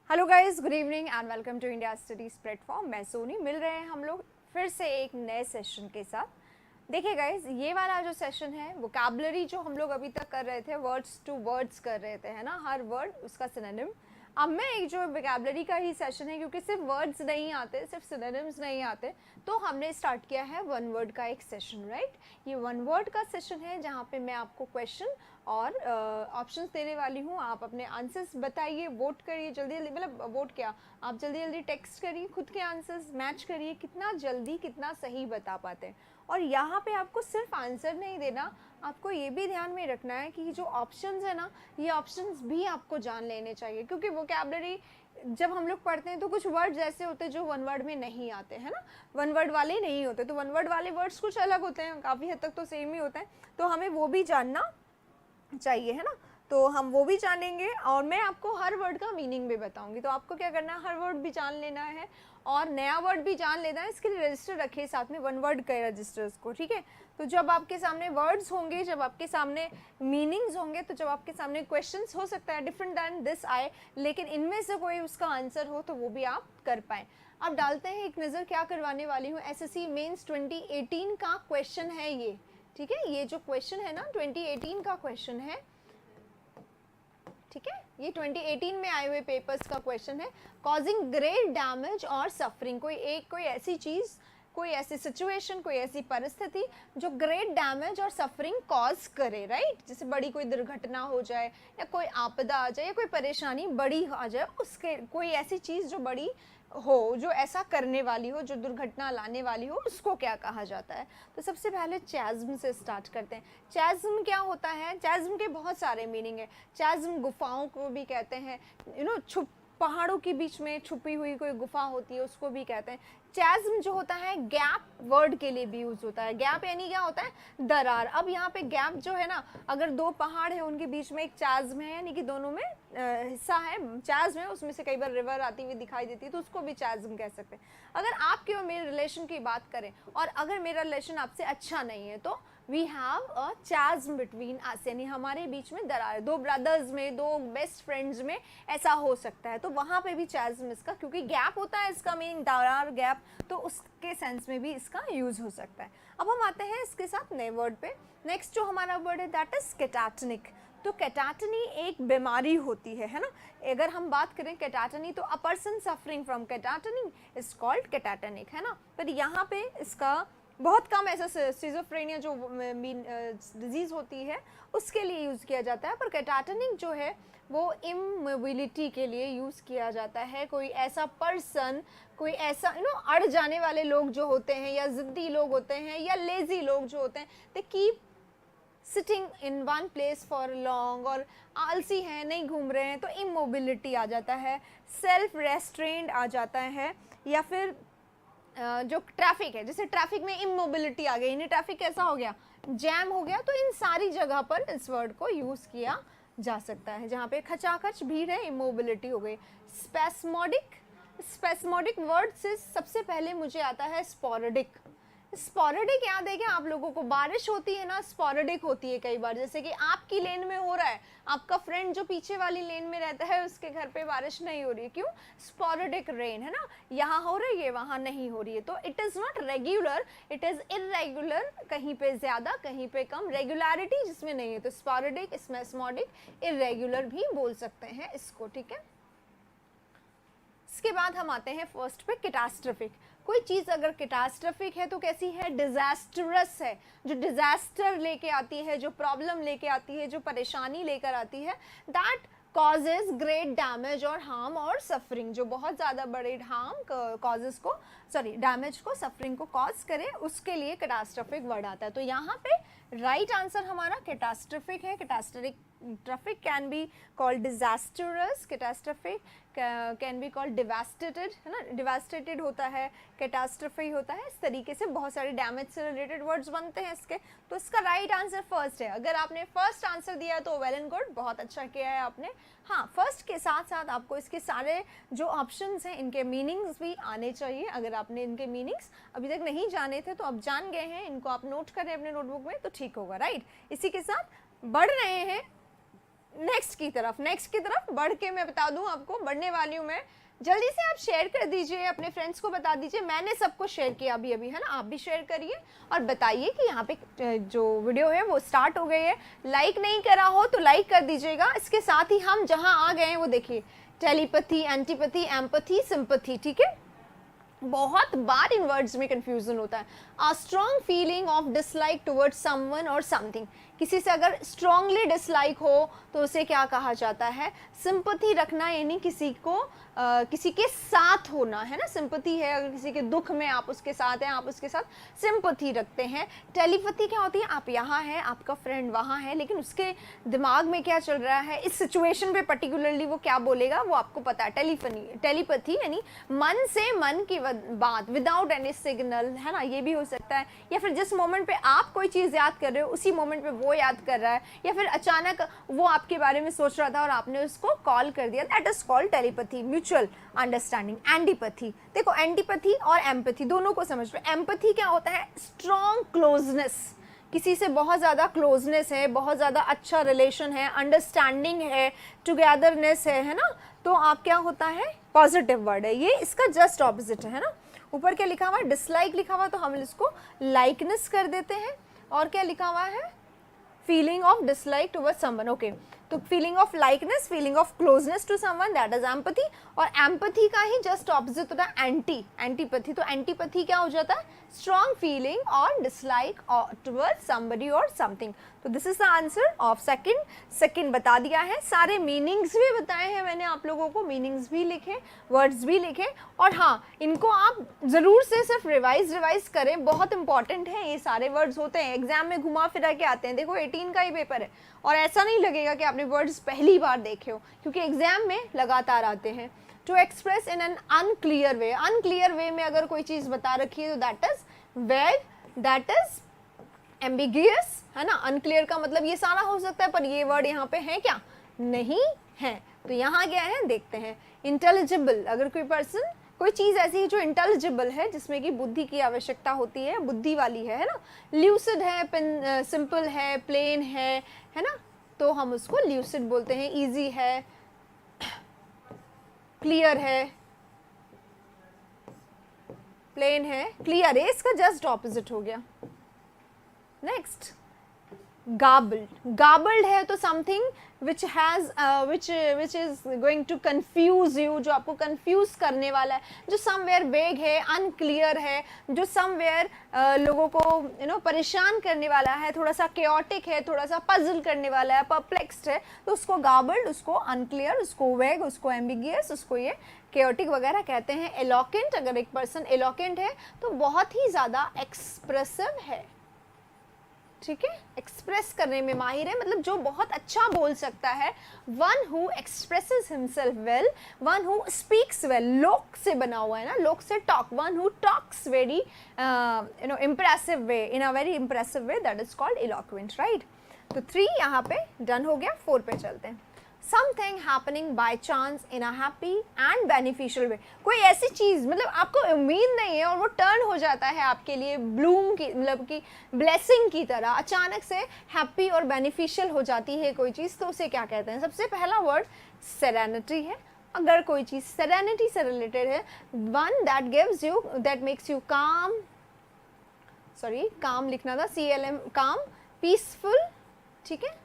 Hello guys, good evening and welcome to India studies platform. मैं सोनी, मिल रहे हैं हम लोग फिर से एक नए सेशन के साथ। देखिए गाइस, ये वाला जो सेशन है वोकैबुलरी जो हम लोग अभी तक कर रहे थे, वर्ड्स टू वर्ड्स कर रहे थे, है ना, हर वर्ड उसका सिनोनिम। अब मैं एक जो वोकैबुलरी का ही सेशन है, क्योंकि सिर्फ वर्ड्स नहीं आते, सिर्फ सिनोनिम्स नहीं आते, तो हमने स्टार्ट किया है वन वर्ड का एक सेशन, राइट। ये वन वर्ड का सेशन है जहाँ पे मैं आपको क्वेश्चन और ऑप्शंस देने वाली हूँ। आप अपने आंसर्स बताइए, वोट करिए जल्दी जल्दी, मतलब वोट क्या, आप जल्दी जल्दी टेक्स्ट करिए, खुद के आंसर्स मैच करिए, कितना जल्दी कितना सही बता पाते हैं। और यहाँ पे आपको सिर्फ आंसर नहीं देना, आपको ये भी ध्यान में रखना है कि जो ऑप्शंस है ना, ये ऑप्शंस भी आपको जान लेने चाहिए, क्योंकि वोकैबुलरी जब हम लोग पढ़ते हैं तो कुछ वर्ड्स ऐसे होते हैं जो वन वर्ड में नहीं आते, है ना, वन वर्ड वाले नहीं होते, तो वन वर्ड वाले वर्ड्स कुछ अलग होते हैं, काफ़ी हद तक तो सेम ही होते हैं, तो हमें वो भी जानना चाहिए, है ना। तो हम वो भी जानेंगे और मैं आपको हर वर्ड का मीनिंग भी बताऊंगी। तो आपको क्या करना है, हर वर्ड भी जान लेना है और नया वर्ड भी जान लेना है। इसके लिए रजिस्टर रखिए साथ में, वन वर्ड के रजिस्टर्स को, ठीक है। तो जब आपके सामने वर्ड्स होंगे, जब आपके सामने मीनिंग्स होंगे, तो जब आपके सामने क्वेश्चंस हो सकता है डिफरेंट दैन दिस आए, लेकिन इनमें से कोई उसका आंसर हो तो वो भी आप कर पाएँ। अब डालते हैं एक नज़र क्या करवाने वाली हूँ। एसएससी मेंस 2018 का क्वेश्चन है ये, ठीक है। ये जो क्वेश्चन है ना 2018 का क्वेश्चन है, ठीक है। ये 2018 में आए हुए पेपर्स का क्वेश्चन है। कॉजिंग ग्रेट डैमेज और सफरिंग, कोई ऐसी चीज, कोई ऐसी सिचुएशन, कोई ऐसी परिस्थिति जो ग्रेट डैमेज और सफरिंग कॉज करे, राइट। जैसे बड़ी कोई दुर्घटना हो जाए या कोई आपदा आ जाए या कोई परेशानी बड़ी आ जाए, उसके कोई ऐसी चीज जो बड़ी हो, जो ऐसा करने वाली हो, जो दुर्घटना लाने वाली हो, उसको क्या कहा जाता है। तो सबसे पहले चैज़्म से स्टार्ट करते हैं। चैज़्म क्या होता है? चैज़्म के बहुत सारे मीनिंग है। चैज़्म गुफाओं को भी कहते हैं, छुप पहाड़ों के बीच में छुपी हुई कोई गुफा होती है, उसको भी कहते हैं। चैज़्म जो होता है गैप वर्ड के लिए भी यूज होता है। गैप यानी क्या होता है? दरार। अब यहाँ पे गैप जो है ना, अगर दो पहाड़ है उनके बीच में एक चैज़्म है, यानी कि दोनों में हिस्सा है, चैज़्म है, उसमें से कई बार रिवर आती हुई दिखाई देती है, तो उसको भी चैज़्म कह सकते हैं। अगर आपके और मेरे रिलेशन की बात करें और अगर मेरा रिलेशन आपसे अच्छा नहीं है, तो we have a chasm between us, यानी हमारे बीच में दरार, दो ब्रदर्स में, दो बेस्ट फ्रेंड्स में ऐसा हो सकता है, तो वहाँ पे भी चैज़्म इसका, क्योंकि गैप होता है, इसका मीनिंग दरार, गैप, तो उसके सेंस में भी इसका यूज हो सकता है। अब हम आते हैं इसके साथ नए वर्ड पे। नेक्स्ट जो हमारा वर्ड है दैट इज कैटाटनिक। तो कैटाटनी एक बीमारी होती है ना। अगर हम बात करें कैटाटनी, तो a person suffering from catatonia is called catatonic, है ना। पर यहाँ पे इसका बहुत कम ऐसा सिजोफ्रेनिया जो डिजीज होती है उसके लिए यूज़ किया जाता है, पर कैटाटनिक जो है वो इमोबिलिटी के लिए यूज़ किया जाता है। कोई ऐसा पर्सन, कोई ऐसा अड़ जाने वाले लोग जो होते हैं, या ज़िद्दी लोग होते हैं, या लेज़ी लोग जो होते हैं, they keep sitting in one place for long, और आलसी हैं, नहीं घूम रहे हैं, तो इमोबिलिटी आ जाता है, सेल्फ रेस्ट्रेंड आ जाता है, या फिर जो ट्रैफिक है, जैसे ट्रैफिक में इमोबिलिटी आ गई, ट्रैफिक कैसा हो गया, जैम हो गया, तो इन सारी जगह पर इस वर्ड को यूज़ किया जा सकता है। जहाँ पे खचाखच भीड़ है, इमोबिलिटी हो गई। स्पेस्मोडिक, स्पेस्मोडिक वर्ड से सबसे पहले मुझे आता है स्पोरेडिक। स्पोरेडिक याद है क्या आप लोगों को? बारिश होती है ना, स्पोरेडिक होती है कई बार, जैसे कि आपकी लेन में हो रहा है, आपका फ्रेंड जो पीछे वाली लेन में रहता है उसके घर पे बारिश नहीं हो रही है, क्यों? स्पोरेडिक रेन, है ना, यहाँ हो रही है वहाँ नहीं हो रही है, तो it is not regular, it is irregular, कहीं पे ज़्यादा कहीं पे कम, रेगुलरिटी जिसमें नहीं है, तो स्पोरेडिक, स्पेस्मोडिक, इरेगुलर भी बोल सकते हैं इसको, ठीक है। इसके बाद हम आते हैं फर्स्ट पे, कैटास्ट्रोफिक। कोई चीज़ अगर कैटास्ट्रोफिक है तो कैसी है? डिजास्टरस है, जो डिजास्टर लेके आती है, जो प्रॉब्लम लेके आती है, जो परेशानी लेकर आती है, दैट कॉजेज ग्रेट डैमेज और हार्म और सफरिंग, जो बहुत ज़्यादा बड़े हार्म कॉजेज को, सॉरी डैमेज को, सफरिंग को कॉज करे, उसके लिए कैटास्ट्रोफिक वर्ड आता है। तो यहाँ पे राइट आंसर हमारा कैटास्ट्रोफिक है। Catastrophic can be called disastrous, catastrophic can be called devastated, है ना, डिवास्टेटेड होता है, कैटास्ट्रोफी होता है, इस तरीके से बहुत सारे डैमेज से रिलेटेड वर्ड्स बनते हैं इसके। तो इसका राइट आंसर फर्स्ट है। अगर आपने फर्स्ट आंसर दिया तो वेल एंड गुड, बहुत अच्छा किया है आपने। हाँ, फर्स्ट के साथ साथ आपको इसके सारे जो ऑप्शंस हैं इनके मीनिंग्स भी आने चाहिए। अगर आपने इनके मीनिंग्स अभी तक नहीं जाने थे तो अब जान गए हैं, इनको आप नोट करें अपने नोटबुक में तो ठीक होगा, राइट। इसी के साथ बढ़ रहे हैं नेक्स्ट की तरफ बढ़ के मैं बता दूं आपको, बढ़ने वाली हूँ मैं। जल्दी से आप शेयर कर दीजिए, अपने फ्रेंड्स को बता दीजिए। मैंने सबको शेयर किया अभी अभी, है ना, आप भी शेयर करिए और बताइए कि यहाँ पे जो वीडियो है वो स्टार्ट हो गई है। लाइक नहीं करा हो तो लाइक कर दीजिएगा। इसके साथ ही हम जहाँ आ गए हैं वो देखिए, टेलीपैथी, एंटीपैथी, एम्पैथी, सिंपैथी, ठीक है। बहुत बार इन वर्ड्स में कंफ्यूजन होता है। A strong feeling of dislike towards someone और समथिंग, किसी से अगर स्ट्रांगली डिसलाइक हो तो उसे क्या कहा जाता है? सिंपैथी रखना, यानी किसी को किसी के साथ होना, है ना। सिंपैथी है अगर किसी के दुख में आप उसके साथ हैं, आप उसके साथ सिंपैथी रखते हैं। टेलीपैथी क्या होती है? आप यहाँ हैं, आपका फ्रेंड वहाँ है, लेकिन उसके दिमाग में क्या चल रहा है इस सिचुएशन पे पर्टिकुलरली, वो क्या बोलेगा वो आपको पता है। टेलीपैथी यानी मन से मन की बात, विदाउट एनी सिग्नल, है ना, ये भी हो सकता है। या फिर जिस मोमेंट पे आप कोई चीज़ याद कर रहे हो उसी मोमेंट पे वो याद कर रहा है, या फिर अचानक वो आपके बारे में सोच रहा था और आपने उसको कॉल कर दिया, that is called telepathy. Mutual understanding. Antipathy, देखो एंटीपैथी और एम्पैथी दोनों को समझ लो। एम्पैथी क्या होता है? स्ट्रॉन्ग क्लोजनेस, किसी से बहुत ज़्यादा क्लोजनेस है, बहुत ज़्यादा अच्छा रिलेशन है, अंडरस्टैंडिंग है, टुगेदरनेस है ना। तो आप क्या होता है? पॉजिटिव वर्ड है ये, इसका जस्ट ऑपोजिट है ना। ऊपर क्या लिखा हुआ है? डिसलाइक लिखा हुआ, तो हम इसको लाइकनेस कर देते हैं। और क्या लिखा हुआ है? Feeling of dislike toward someone. Okay, तो feeling of likeness, feeling of closeness to someone, that is empathy. और एम्पैथी का ही जस्ट ऑपोजिट होता है एंटीपैथी। तो एंटीपैथी क्या हो जाता है? स्ट्रॉन्ग फीलिंग और डिसलाइक टुवर्ड समबडी और समथिंग। तो this is the answer of second बता दिया है। सारे मीनिंग्स भी बताए हैं मैंने आप लोगों को, मीनिंग्स भी लिखे, वर्ड्स भी लिखे। और हाँ, इनको आप ज़रूर से सिर्फ रिवाइज करें, बहुत इंपॉर्टेंट है। ये सारे वर्ड्स होते हैं, एग्जाम में घुमा फिरा के आते हैं। देखो 18 का ही पेपर है और ऐसा नहीं लगेगा कि आपने वर्ड्स पहली बार देखे हो, क्योंकि एग्जाम में लगातार आते हैं। To express in an unclear way, unclear way में अगर कोई चीज़ बता रखी है तो that is vague, that is ambiguous, है ना। अनक्लियर का मतलब ये सारा हो सकता है, पर ये वर्ड यहाँ पे है क्या? नहीं है। तो यहाँ क्या है देखते हैं। इंटेलिजिबल, अगर कोई पर्सन, कोई चीज़ ऐसी है जो इंटेलिजिबल है, जिसमें कि बुद्धि की आवश्यकता होती है, बुद्धि वाली है ना। ल्यूसिड है, सिंपल है, प्लेन है ना, तो हम उसको ल्यूसिड बोलते हैं। इजी है, क्लियर है, प्लेन है, क्लियर है, इसका जस्ट ऑपोजिट हो गया। नेक्स्ट, गार्बल्ड है तो something which is going to confuse you, जो आपको कंफ्यूज करने वाला है, जो समवेयर वेग है, अनक्लियर है, जो समवेयर लोगों को परेशान करने वाला है, थोड़ा सा केओटिक है, थोड़ा सा पजल करने वाला है, परप्लेक्स्ड है, तो उसको गार्बल्ड, उसको अनक्लियर, उसको वेग, उसको एम्बिगियस, उसको ये केओटिक वगैरह कहते हैं। एलोकेंट, अगर एक पर्सन एलोकेंट है तो बहुत ही ज़्यादा एक्सप्रेसिव है, ठीक है, एक्सप्रेस करने में माहिर है, मतलब जो बहुत अच्छा बोल सकता है। One who expresses himself well, one who speaks well, लोक से बना हुआ है ना, लोक से talk, one who talks very impressive way, in a very impressive way, that is called eloquent, right. तो 3 यहाँ पे डन हो गया। 4 पे चलते हैं। Something happening by chance in a happy and beneficial way, कोई ऐसी चीज़, मतलब आपको उम्मीद नहीं है और वो टर्न हो जाता है आपके लिए ब्लूम की, मतलब कि ब्लेसिंग की तरह, अचानक से हैप्पी और बेनिफिशियल हो जाती है कोई चीज़, तो उसे क्या कहते हैं? सबसे पहला वर्ड सेरेनिटी है। अगर कोई चीज़ सेरेनिटी से रिलेटेड है, one that gives you, that makes you काम, सॉरी काम लिखना था, CLM, काम, पीसफुल, ठीक है,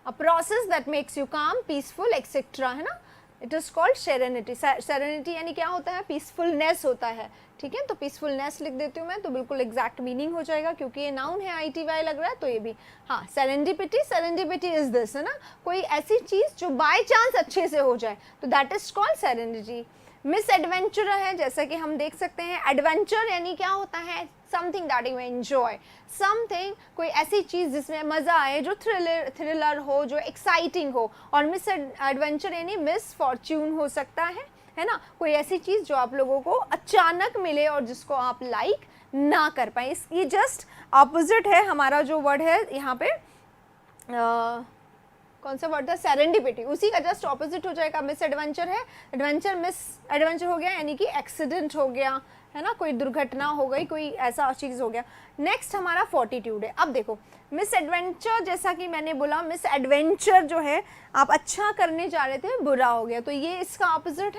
a process that makes you calm, peaceful, etc. है ना, it is called serenity. Serenity यानी क्या होता है? पीसफुलनेस होता है, ठीक है। तो पीसफुलनेस लिख देती हूँ मैं, तो बिल्कुल एग्जैक्ट मीनिंग हो जाएगा, क्योंकि ये नाउन है, ITY लग रहा है, तो ये भी हाँ। सेरेंडिपिटी इज दिस, है ना, कोई ऐसी चीज़ जो बाय चांस अच्छे से हो जाए, तो that is called serenity. Miss adventure है, जैसा कि हम देख सकते हैं। एडवेंचर यानी क्या होता है? Something that you enjoy, something, कोई ऐसी चीज़ जिसमें मज़ा आए, जो थ्रिलर हो, जो एक्साइटिंग हो। और मिस एडवेंचर यानी मिस फॉर्च्यून हो सकता है ना, कोई ऐसी चीज़ जो आप लोगों को अचानक मिले और जिसको आप लाइक ना कर पाए। ये जस्ट ऑपोजिट है हमारा जो वर्ड है यहाँ पे कौन सा वर्ड था, सेरेंडिपिटी, उसी का जस्ट ऑपोजिट हो जाएगा। मिस एडवेंचर है, एडवेंचर मिस एडवेंचर हो गया, यानी कि एक्सीडेंट हो गया, है ना, कोई दुर्घटना हो गई, कोई ऐसा चीज़ हो गया। नेक्स्ट हमारा फॉर्टिट्यूड है। अब देखो मिस एडवेंचर, जैसा कि मैंने बोला मिस एडवेंचर जो है आप अच्छा करने जा रहे थे, बुरा हो गया, तो ये इसका ऑपोजिट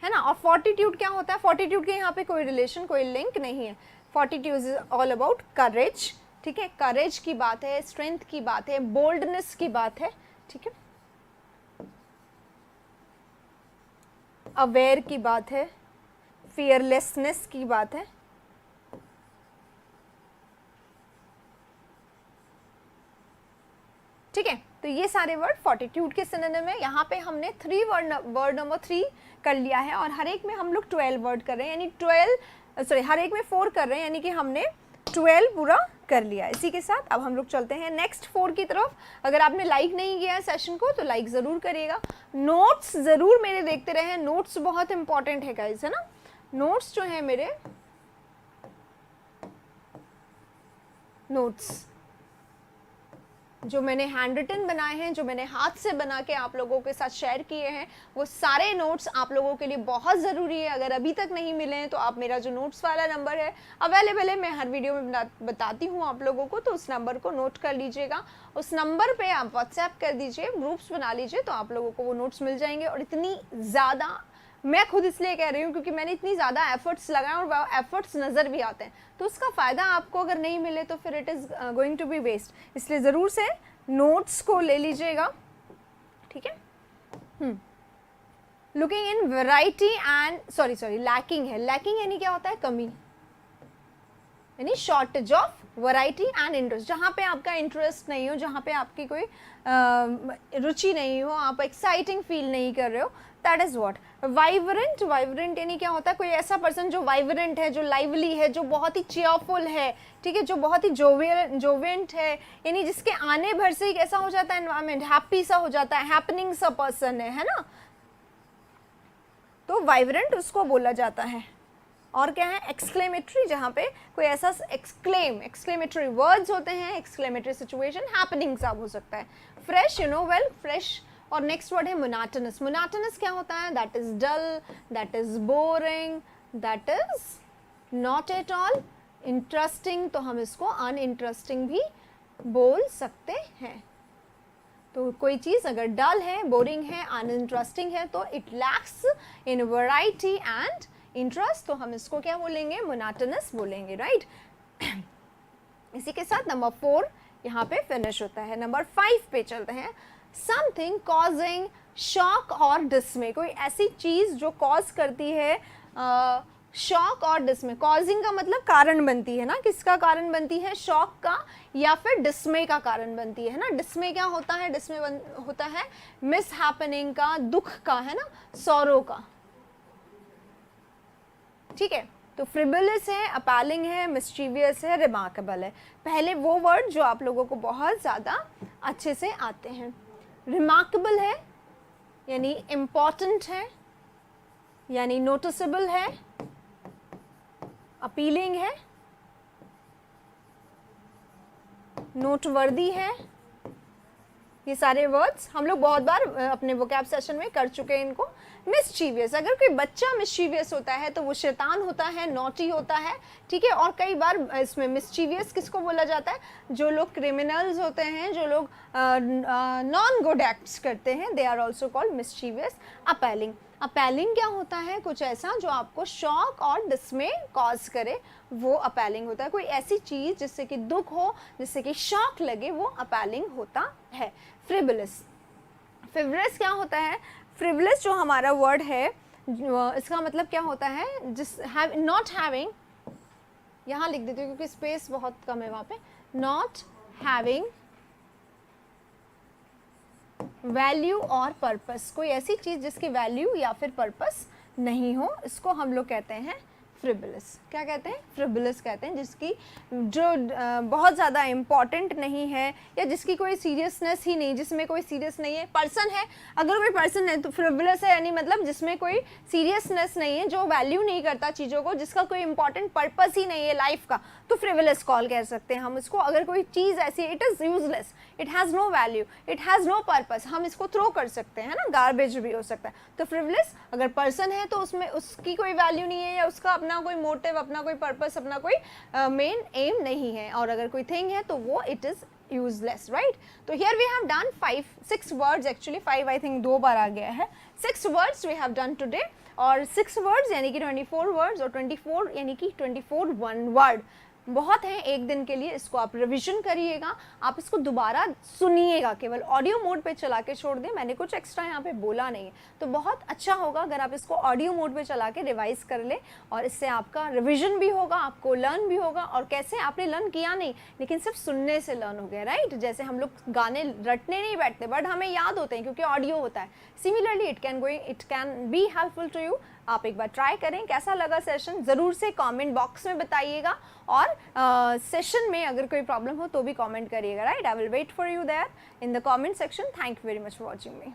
है ना। और फॉर्टिट्यूड क्या होता है, फॉर्टिट्यूड के यहाँ पे कोई रिलेशन, कोई लिंक नहीं है। फॉर्टिट्यूड इज ऑल अबाउट करेज, ठीक है, करेज की बात है, स्ट्रेंथ की बात है, बोल्डनेस की बात है, ठीक है, अवेयर की बात है, फियरलेसनेस की बात है। ठीक है, तो ये सारे वर्ड फॉर्टिट्यूड के सिनोनिम है। यहाँ पे हमने वर्ड नंबर 3 कर लिया है, और हर एक में हम लोग 12 वर्ड कर रहे हैं, यानी हर एक में 4 कर रहे हैं, यानी कि हमने 12 पूरा कर लिया। इसी के साथ अब हम लोग चलते हैं नेक्स्ट 4 की तरफ। अगर आपने लाइक नहीं किया है सेशन को तो लाइक ज़रूर करिएगा, नोट्स ज़रूर मेरे देखते रहें, नोट्स बहुत इंपॉर्टेंट है गाइस, है ना। नोट्स जो है मेरे, नोट्स जो मैंने हैंड रिटन बनाए हैं, जो मैंने हाथ से बना के आप लोगों के साथ शेयर किए हैं, वो सारे नोट्स आप लोगों के लिए बहुत ज़रूरी है। अगर अभी तक नहीं मिले हैं तो आप, मेरा जो नोट्स वाला नंबर है अवेलेबल है, मैं हर वीडियो में बताती हूँ आप लोगों को, तो उस नंबर को नोट कर लीजिएगा। उस नंबर पे आप व्हाट्सएप कर दीजिए, ग्रुप्स बना लीजिए, तो आप लोगों को वो नोट्स मिल जाएंगे। और इतनी ज़्यादा, मैं खुद इसलिए कह रही हूँ क्योंकि मैंने इतनी ज़्यादा एफर्ट्स लगाए और वो एफर्ट्स नज़र भी आते हैं, तो उसका फ़ायदा आपको अगर नहीं मिले तो फिर it is going to be waste. इसलिए ज़रूर से नोट्स को ले लीजिएगा, ठीक है। Looking in variety and lacking है, लैकिंग यानी क्या होता है, कमी, यानी shortage of variety and interest. जहाँ पे आपका इंटरेस्ट नहीं हो, जहाँ पे आपकी कोई रुचि नहीं हो, आप एक्साइटिंग फील नहीं कर रहे हो, that is what. Vibrant, vibrant यानी क्या होता है, कोई ऐसा पर्सन जो वाइब्रेंट है, जो लाइवली है, जो बहुत ही चेयरफुल है, ठीक है, जो बहुत ही जोवियंट है, यानी जिसके आने भर से ही कैसा हो जाता है एनवायरमेंट, हैप्पी सा हो जाता है, हैपनिंग सा पर्सन है ना, तो वाइब्रेंट उसको बोला जाता है। और क्या है, एक्सक्लेमेटरी, जहाँ पे कोई ऐसा एक्सक्लेमेटरी वर्ड्स होते हैं, एक्सक्लेमेटरी सिचुएशन, हैपनिंग सा हो सकता है। Fresh, you know well, fresh. और नेक्स्ट वर्ड है मोनाटनस। मोनाटनस क्या होता है, that is dull, that is boring, that is not at all interesting, तो हम इसको अनइंटरेस्टिंग भी बोल सकते हैं। तो कोई चीज़ अगर डल है, बोरिंग है, अनइंटरेस्टिंग है, तो it lacks in variety and interest, तो हम इसको क्या बोलेंगे, मोनाटनस बोलेंगे, राइट। इसी के साथ नंबर 4 यहाँ पे फिनिश होता है। नंबर 5 पे चलते हैं। समथिंग कॉजिंग शॉक और डिस्मे, कोई ऐसी चीज़ जो कॉज करती है शॉक और डिस्मे। कॉजिंग का मतलब कारण बनती है ना, किसका कारण बनती है, शॉक का या फिर डिस्मे का कारण बनती है ना। डिस्मे क्या होता है, डिस्मे होता है मिस हैपनिंग का, दुख का, है ना, सॉरो का, ठीक है। तो फ्रिवलस है, अपैलिंग है, मिस्चीवियस है, रिमार्केबल है। पहले वो वर्ड जो आप लोगों को बहुत ज़्यादा अच्छे से आते हैं। रिमार्केबल है यानी इम्पॉर्टेंट है, यानी नोटिसेबल है, अपीलिंग है, नोटवर्दी है। ये सारे वर्ड्स हम लोग बहुत बार अपने वोकैब सेशन में कर चुके हैं इनको। मिस्चीवियस, अगर कोई बच्चा मिस्चीवियस होता है तो वो शैतान होता है, नॉटी होता है, ठीक है। और कई बार इसमें मिस्चीवियस किसको बोला जाता है, जो लोग क्रिमिनल्स होते हैं, जो लोग नॉन गुड एक्ट्स करते हैं, they are also called mischievous. Appalling, appalling क्या होता है, कुछ ऐसा जो आपको शॉक और डिस्मे कॉज करे, वो अपैलिंग होता है। कोई ऐसी चीज़ जिससे कि दुख हो, जिससे कि शॉक लगे, वो अपैलिंग होता है। फ्रिवलस, फ्रिवलस क्या होता है, फ्रिवलस जो हमारा वर्ड है इसका मतलब क्या होता है, जिस नॉट हैविंग, यहाँ लिख देती हूँ क्योंकि स्पेस बहुत कम है वहाँ पे, नॉट हैविंग वैल्यू और पर्पस। कोई ऐसी चीज़ जिसकी वैल्यू या फिर पर्पस नहीं हो, इसको हम लोग कहते हैं फ्रिवलस। क्या कहते हैं? फ्रिवलस कहते हैं, जिसकी जो बहुत ज़्यादा इम्पॉर्टेंट नहीं है या जिसकी कोई सीरियसनेस ही नहीं, जिसमें कोई सीरियस नहीं है। पर्सन है, अगर कोई पर्सन है तो फ्रिवलस है, यानी मतलब जिसमें कोई सीरियसनेस नहीं है, जो वैल्यू नहीं करता चीज़ों को, जिसका कोई इंपॉर्टेंट पर्पस ही नहीं है लाइफ का, तो फ्रिवलस कॉल कह सकते हैं हम इसको। अगर कोई चीज़ ऐसी है, it is useless, it has no value, it has no purpose, हम इसको थ्रो कर सकते हैं ना, गार्बेज भी हो सकता है। तो फ्रिवलस अगर पर्सन है तो उसमें उसकी कोई वैल्यू नहीं है, या उसका अपना कोई मोटिव, अपना कोई पर्पस, अपना कोई मेन एम नहीं है। और अगर कोई थिंग है तो वो इट इज़ useless, right? तो here we have done 6 words, actually 5 I think 2 बार आ गया है। 6 words we have done today, और 6 words यानी कि 24 words, और 24 यानी कि 24 one word बहुत है एक दिन के लिए। इसको आप रिवीजन करिएगा, आप इसको दोबारा सुनिएगा, केवल ऑडियो मोड पे चला के छोड़ दें, मैंने कुछ एक्स्ट्रा यहाँ पे बोला नहीं है। तो बहुत अच्छा होगा अगर आप इसको ऑडियो मोड पे चला के रिवाइज कर ले, और इससे आपका रिवीजन भी होगा, आपको लर्न भी होगा। और कैसे? आपने लर्न किया नहीं, लेकिन सिर्फ सुनने से लर्न हो गया, राइट? जैसे हम लोग गाने रटने नहीं बैठते, बट हमें याद होते हैं क्योंकि ऑडियो होता है। Similarly it can be helpful to you. आप एक बार ट्राई करें। कैसा लगा सेशन ज़रूर से कमेंट बॉक्स में बताइएगा, और सेशन में अगर कोई प्रॉब्लम हो तो भी कमेंट करिएगा, right? I will wait for you there in the comment section. Thank you very much for watching me.